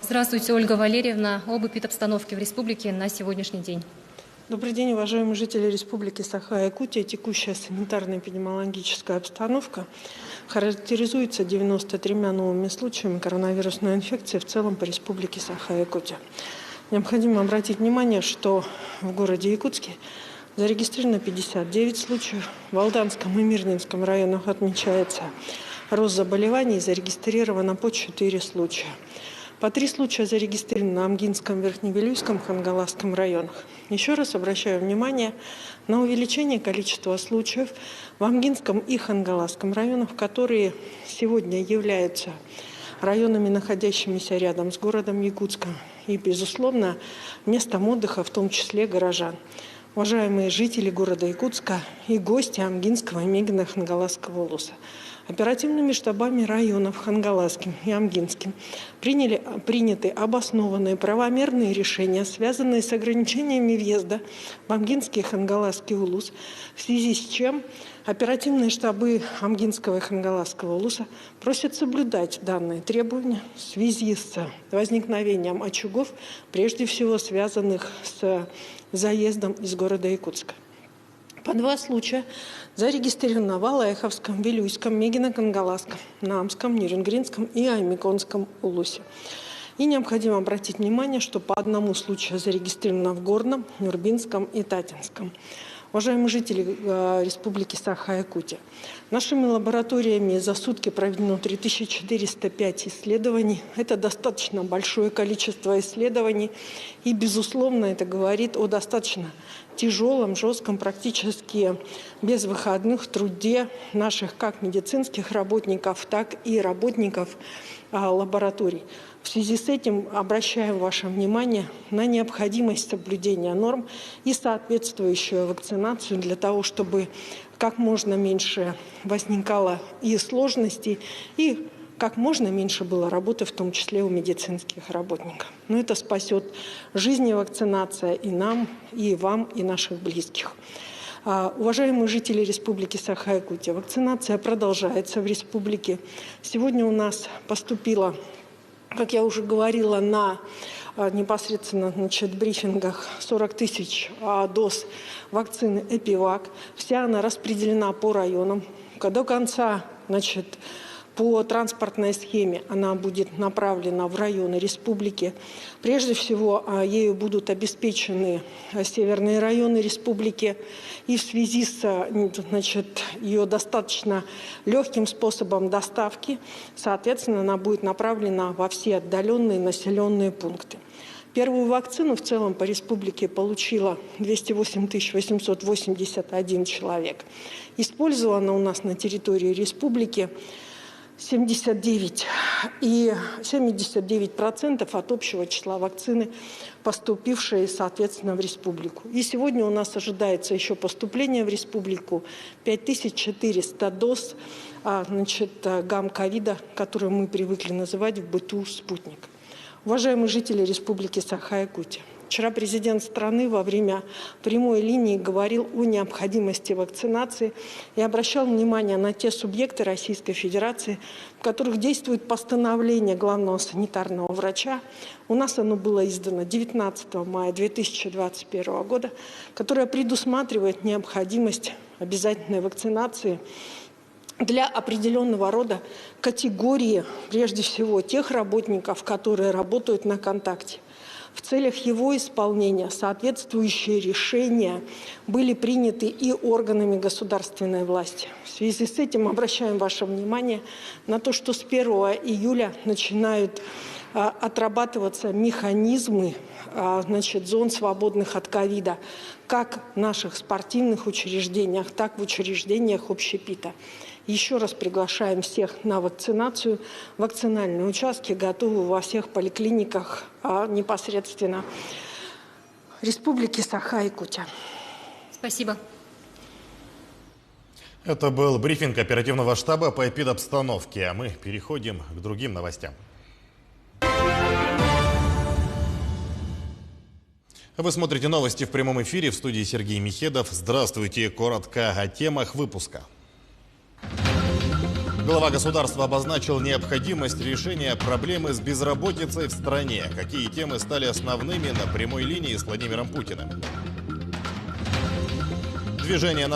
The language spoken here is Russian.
Здравствуйте, Ольга Валерьевна. Об эпидобстановке в республике на сегодняшний день. Добрый день, уважаемые жители Республики Саха-Якутия. Текущая санитарно-эпидемиологическая обстановка характеризуется 93 новыми случаями коронавирусной инфекции в целом по Республике Саха-Якутия. Необходимо обратить внимание, что в городе Якутске зарегистрировано 59 случаев. В Алданском и Мирнинском районах отмечается рост заболеваний, зарегистрировано по 4 случая. По 3 случая зарегистрированы на Амгинском, Верхневилюйском, Хангаласском районах. Еще раз обращаю внимание на увеличение количества случаев в Амгинском и Хангаласском районах, которые сегодня являются районами, находящимися рядом с городом Якутском. И, безусловно, местом отдыха, в том числе горожан. Уважаемые жители города Якутска и гости Амгинского и Мегино-Хангаласского улуса. Оперативными штабами районов Хангаласским и Амгинским приняты обоснованные правомерные решения, связанные с ограничениями въезда в Амгинский и Хангаласский улус, в связи с чем оперативные штабы Амгинского и Хангаласского улуса просят соблюдать данные требования в связи с возникновением очагов, прежде всего связанных с заездом из города Якутска. По 2 случая зарегистрировано в Алайховском, Вилюйском, Мегино-Хангаласском, Намском, Нерюнгринском и Аймиконском улусе. И необходимо обратить внимание, что по 1 случаю зарегистрировано в Горном, Нюрбинском и Татинском. Уважаемые жители Республики Саха-Якутия, нашими лабораториями за сутки проведено 3405 исследований. Это достаточно большое количество исследований. И, безусловно, это говорит о достаточно тяжелом, жестком, практически без выходных труде наших как медицинских работников, так и работников лабораторий. В связи с этим обращаем ваше внимание на необходимость соблюдения норм и соответствующую вакцинацию для того, чтобы как можно меньше возникало и сложностей, и как можно меньше было работы, в том числе у медицинских работников. Но это спасет жизни вакцинация и нам, и вам, и наших близких. Уважаемые жители Республики Саха-Якутия, вакцинация продолжается в республике. Сегодня у нас поступило, как я уже говорила, на непосредственно брифингах 40 тысяч доз вакцины Эпивак. Вся она распределена по районам. До конца, по транспортной схеме она будет направлена в районы республики. Прежде всего, ею будут обеспечены северные районы республики. И в связи с ее достаточно легким способом доставки, соответственно, она будет направлена во все отдаленные населенные пункты. Первую вакцину в целом по республике получила 208 881 человек. Использовано у нас на территории республики 79% от общего числа вакцины, поступившие, соответственно, в республику. И сегодня у нас ожидается еще поступление в республику 5400 доз гамма-ковида, которую мы привыкли называть в быту «Спутник». Уважаемые жители Республики Саха-Якутия, вчера президент страны во время прямой линии говорил о необходимости вакцинации и обращал внимание на те субъекты Российской Федерации, в которых действует постановление главного санитарного врача. У нас оно было издано 19 мая 2021 года, которое предусматривает необходимость обязательной вакцинации для определенного рода категории, прежде всего, тех работников, которые работают на контакте. В целях его исполнения соответствующие решения были приняты и органами государственной власти. В связи с этим обращаем ваше внимание на то, что с 1 июля начинают отрабатываться механизмы зон, свободных от ковида, как в наших спортивных учреждениях, так и в учреждениях общепита. Еще раз приглашаем всех на вакцинацию. Вакцинальные участки готовы во всех поликлиниках непосредственно Республики Саха-Якутия. Спасибо. Это был брифинг оперативного штаба по эпидобстановке. А мы переходим к другим новостям. Вы смотрите новости в прямом эфире. В студии Сергей Михедов. Здравствуйте. Коротко о темах выпуска. Глава государства обозначил необходимость решения проблемы с безработицей в стране. Какие темы стали основными на прямой линии с Владимиром Путиным? Движение